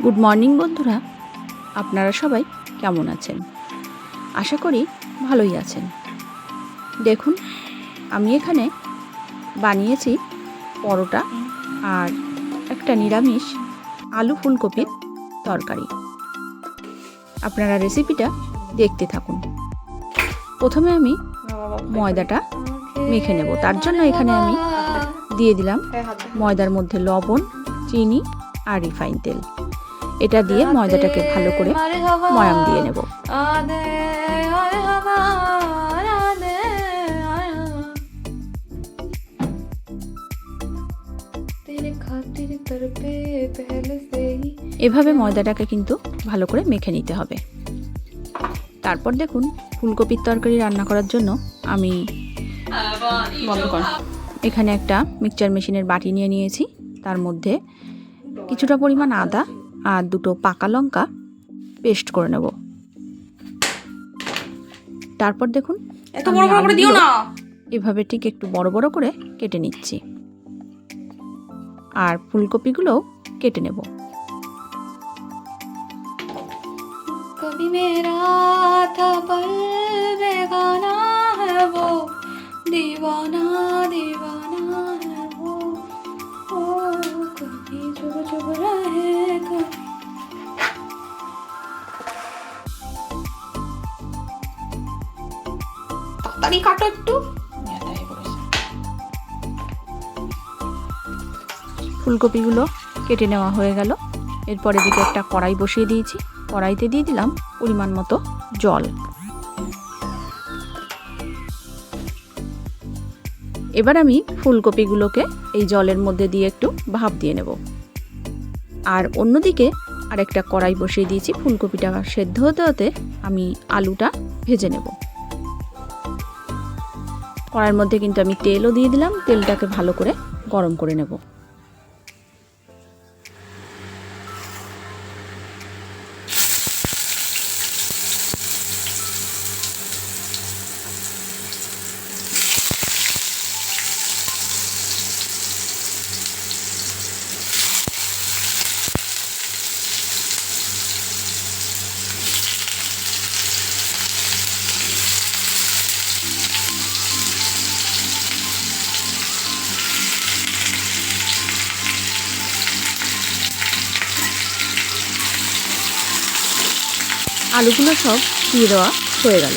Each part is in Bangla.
গুড মর্নিং বন্ধুরা, আপনারা সবাই কেমন আছেন? আশা করি ভালোই আছেন। দেখুন, আমি এখানে বানিয়েছি পরোটা আর একটা নিরামিষ আলু ফুলকপির তরকারি। আপনারা রেসিপিটা দেখতে থাকুন। প্রথমে আমি ময়দাটা মেখে নেব। তার জন্য এখানে আমি দিয়ে দিলাম ময়দার মধ্যে লবণ, চিনি আর রিফাইন তেল। এটা দিয়ে ময়দাটাকে ভালো করে ময়াম দিয়ে নেব। এভাবে ময়দাটাকে কিন্তু ভালো করে মেখে নিতে হবে। তারপর দেখুন, ফুলকপির তরকারি রান্না করার জন্য আমি এখানে একটা মিক্সচার মেশিনের বাটি নিয়ে নিয়েছি। তার মধ্যে কিছুটা পরিমাণ আদা আর দুটো পাকা লঙ্কা পেস্ট করে নেব। তারপর দেখুন, এত বড় বড় করে দিও না, এভাবে ঠিক একটু বড় বড় করে কেটে নিচ্ছি। আর ফুলকপিগুলোও কেটে নেব। कभी मेरा था पल बेगाना है वो दीवाना दीवाना है वो ओ कभी चुप चुप रहे कभी তাড়াতাড়ি কাটো একটু। ফুলকপিগুলো কেটে নেওয়া হয়ে গেল। এরপর এদিকে একটা কড়াই বসিয়ে দিয়েছি। কড়াইতে দিয়ে দিলাম পরিমাণ মতো জল। এবার আমি ফুলকপিগুলোকে এই জলের মধ্যে দিয়ে একটু ভাপ দিয়ে নেব। আর অন্যদিকে আরেকটা কড়াই বসিয়ে দিয়েছি। ফুলকপিটা সেদ্ধ হতে হতে আমি আলুটা ভেজে নেব। কড়াইয়ের মধ্যে কিন্তু আমি তেলও দিয়ে দিলাম। তেলটাকে ভালো করে গরম করে নেব। আলুগুলো সব দিয়ে দেওয়া হয়ে গেল।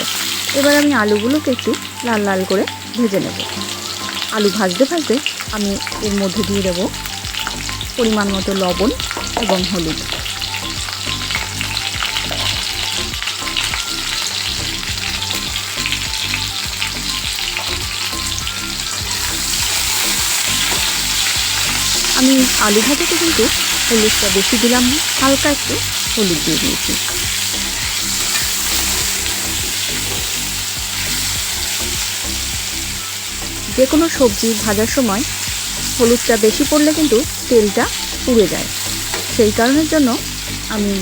এবার আমি আলুগুলোকে একটু লাল লাল করে ভেজে নেব। আলু ভাজতে ভাজতে আমি এর মধ্যে দিয়ে দেব পরিমাণ মতো লবণ এবং হলুদ। আমি আলু ভাজাতে কিন্তু হলুদটা বেশি দিলাম না, হালকা একটু হলুদ দিয়ে দিয়েছি। যে কোনো সবজি ভাজার সময় হলুদটা বেশি পড়লে কিন্তু তেলটা পুড়ে যায়। সেই কারণের জন্য আমি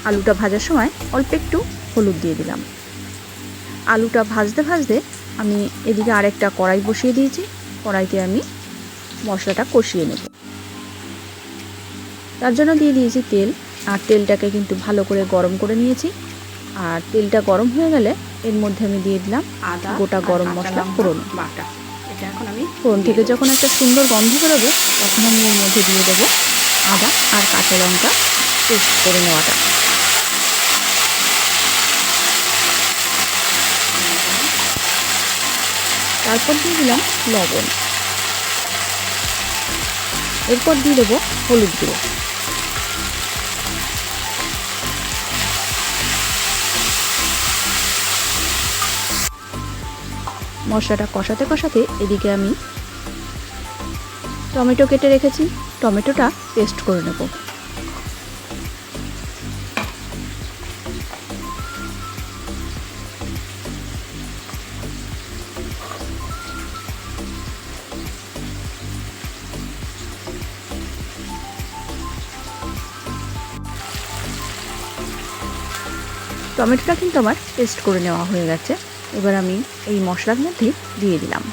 আলুটা ভাজার সময় অল্প একটু হলুদ দিয়ে দিলাম। আলুটা ভাজতে ভাজতে আমি এদিকে আরেকটা কড়াই বসিয়ে দিয়েছি। কড়াইতে আমি মশলাটা কষিয়ে নেব। তার জন্য দিয়ে দিয়েছি তেল। আর তেলটাকে কিন্তু ভালো করে গরম করে নিয়েছি। আর তেলটা গরম হয়ে গেলে এর মধ্যে আমি দিয়ে দিলাম আদা গোটা গরম মশলা ফোড়ন বাটা। এটা এখন আমি ফোড়ন থেকে যখন একটা সুন্দর গন্ধ বেরোবে তখন আমি এর মধ্যে দিয়ে দেবো আদা আর কাঁচা লঙ্কা পেস্ট করে নেওয়াটা। তারপর দিয়ে দিলাম লবণ। এরপর দিয়ে দেবো হলুদ গুঁড়ো। মশলাটা কষাতে কষাতে এদিকে আমি টমেটো কেটে রেখেছি। টমেটোটা পেস্ট করে নেব। টমেটোটা কিন্তু আমার পেস্ট করে নেওয়া হয়ে গেছে। এবার আমি এই মশলার মধ্যে দিয়ে দিলাম।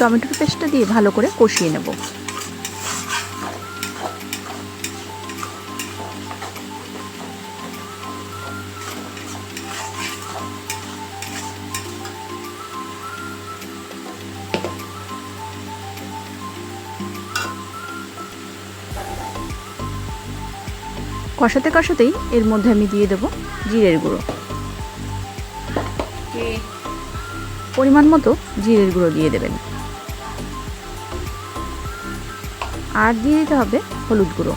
টমেটোর পেস্টটা দিয়ে ভালো করে কষিয়ে নেব। কষাতে কষাতেই এর মধ্যে আমি দিয়ে দেব জিরের গুঁড়ো। পরিমাণ মতো জিরের গুঁড়ো দিয়ে দেবেন। আর দিয়ে দিতে হবে হলুদ গুঁড়ো।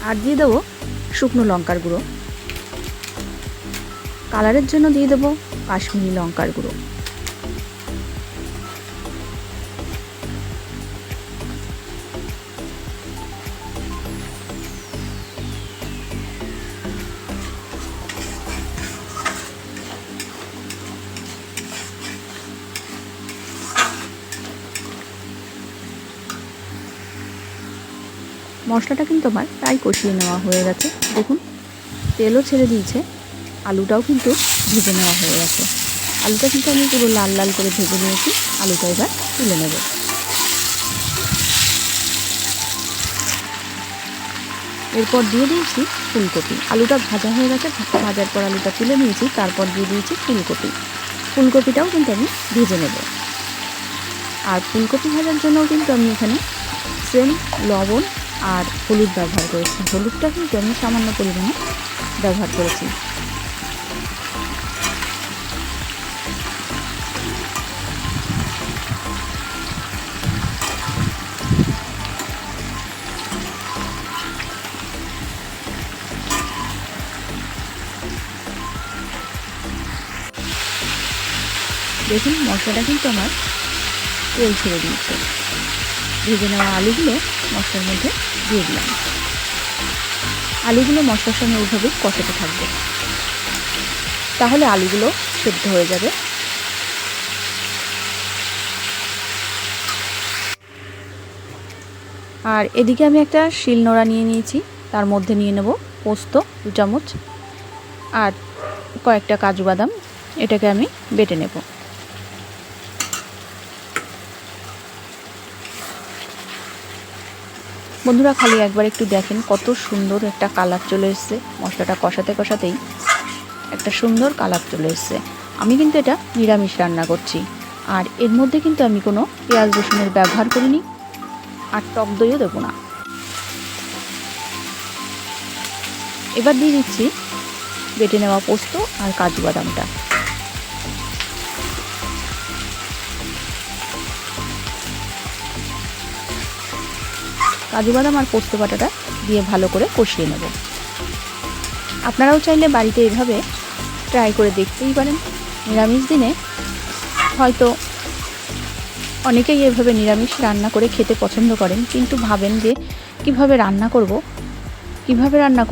আর দিয়ে দেবো শুকনো লঙ্কার গুঁড়ো। কালারের জন্য দিয়ে দেবো কাশ্মীরি লঙ্কার গুঁড়ো। মশলাটা কিন্তু আমার প্রায় কষিয়ে নেওয়া হয়ে গেছে। দেখুন তেলও ছেড়ে দিয়েছে, আলুটাও কিন্তু ভেজে নেওয়া হয়ে গেছে। আলুটা কিন্তু আমি পুরো লাল লাল করে ভেজে নিয়েছি। আলুটা এবার তুলে নেব। এরপর দিয়ে দিয়েছি ফুলকপি। আলুটা ভাজা হয়ে গেছে, ভাজার পর আলুটা তুলে নিয়েছি। তারপর দিয়ে দিয়েছি ফুলকপি। ফুলকপিটাও কিন্তু আমি ভেজে নেব। আর ফুলকপি ভাজার জন্যও কিন্তু আমি এখানে সেম লবণ আর হলুদ ব্যবহার করেছি। হলুদটা কিন্তু আমি সামান্য পরিমাণে ব্যবহার করেছি। দেখুন মশলাটা কিন্তু আমার তেল ছেড়ে দিয়েছে। ভেজে নেওয়া আলুগুলো মশলার মধ্যে দিয়ে দিলাম। আলুগুলো মশলার সঙ্গে ওইভাবে কষাতে থাকবে, তাহলে আলুগুলো সেদ্ধ হয়ে যাবে। আর এদিকে আমি একটা শিলনোড়া নিয়ে নিয়েছি, তার মধ্যে নিয়ে নেব পোস্ত 2 চামচ আর কয়েকটা কাজু বাদাম। এটাকে আমি বেটে নেব। বন্ধুরা খালি একবার একটু দেখেন কত সুন্দর একটা কালার চলে এসছে। মশলাটা কষাতে কষাতেই একটা সুন্দর কালার চলে এসছে। আমি কিন্তু এটা নিরামিষ রান্না করছি, আর এর মধ্যে কিন্তু আমি কোনো পেঁয়াজ রসুনের ব্যবহার করিনি, আর টক দইও দেবো না। এবার দিয়ে দিচ্ছি বেটে নেওয়া পোস্ত আর কাজু বাদামটা। কাজু বাদাম আর পোস্ত বাটাটা দিয়ে ভালো করে কষিয়ে নেব। আপনারাও চাইলে বাড়িতে এভাবে ট্রাই করে দেখতেই পারেন। নিরামিষ দিনে হয়তো অনেকেই এভাবে নিরামিষ রান্না করে খেতে পছন্দ করেন, কিন্তু ভাবেন যে কিভাবে রান্না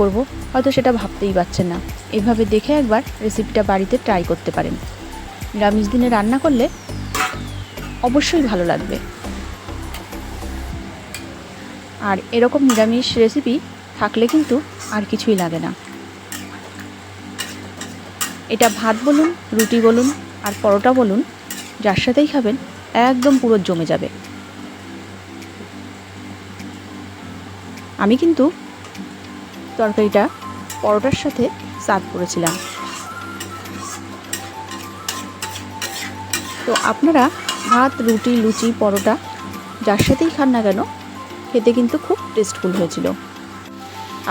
করব হয়তো সেটা ভাবতেই পারছেন না। এভাবে দেখে একবার রেসিপিটা বাড়িতে ট্রাই করতে পারেন। নিরামিষ দিনে রান্না করলে অবশ্যই ভালো লাগবে। আর এরকম নিরামিষ রেসিপি থাকলে কিন্তু আর কিছুই লাগে না। এটা ভাত বলুন, রুটি বলুন আর পরোটা বলুন, যার সাথেই খাবেন একদম পুরো জমে যাবে। আমি কিন্তু তরকারিটা পরোটার সাথে সার্ভ করেছিলাম। তো আপনারা ভাত, রুটি, লুচি, পরোটা যার সাথেই খান না কেন খেতে কিন্তু খুব টেস্টফুল হয়েছিল।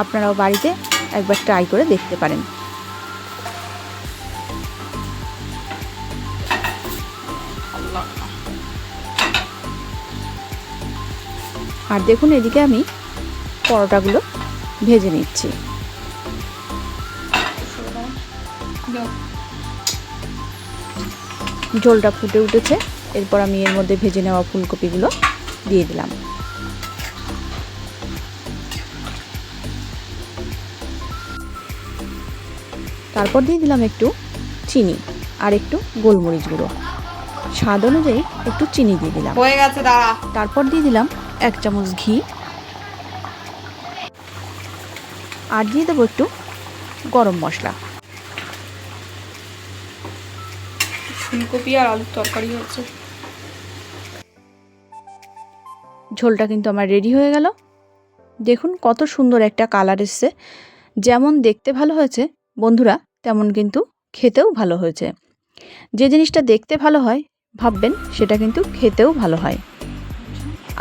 আপনারাও বাড়িতে একবার ট্রাই করে দেখতে পারেন। আর দেখুন এদিকে আমি পরোটাগুলো ভেজে নিচ্ছি। ঝোলটা ফুটে উঠেছে, এরপর আমি এর মধ্যে ভেজে নেওয়া ফুলকপিগুলো দিয়ে দিলাম। তারপর দিয়ে দিলাম একটু চিনি আর একটু গোলমরিচ গুঁড়ো। স্বাদ অনুযায়ী একটু চিনি দিয়ে দিলাম। হয়ে গেছে, দাঁড়া। তারপর দিয়ে দিলাম 1 চামচ ঘি, আর দিয়ে দেবো একটু গরম মশলা। ফুলকপি আর আলুর তরকারি হচ্ছে। ঝোলটা কিন্তু আমার রেডি হয়ে গেল। দেখুন কত সুন্দর একটা কালার এসছে। যেমন দেখতে ভালো হয়েছে বন্ধুরা, তেমন কিন্তু খেতেও ভালো হয়েছে। যে জিনিসটা দেখতে ভালো হয় ভাববেন, সেটা কিন্তু খেতেও ভালো হয়।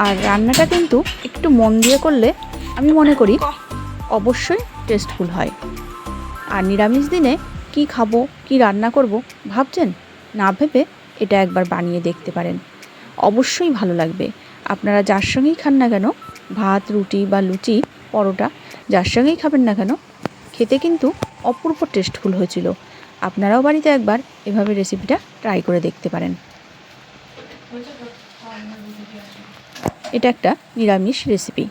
আর রান্নাটা কিন্তু একটু মন দিয়ে করলে আমি মনে করি অবশ্যই টেস্টফুল হয়। আর নিরামিষ দিনে কি খাবো, কি রান্না করব ভাবছেন, না ভেবে এটা একবার বানিয়ে দেখতে পারেন, অবশ্যই ভালো লাগবে। আপনারা যার সঙ্গেই খান না কেন, ভাত, রুটি বা লুচি, পরোটা, যার সঙ্গেই খাবেন না কেন, খেতে কিন্তু অপূর্ব টেস্টফুল হয়েছিল। আপনারাও বাড়িতে একবার এভাবে রেসিপিটা ট্রাই করে দেখতে পারেন। এটা একটা নিরামিষ রেসিপি।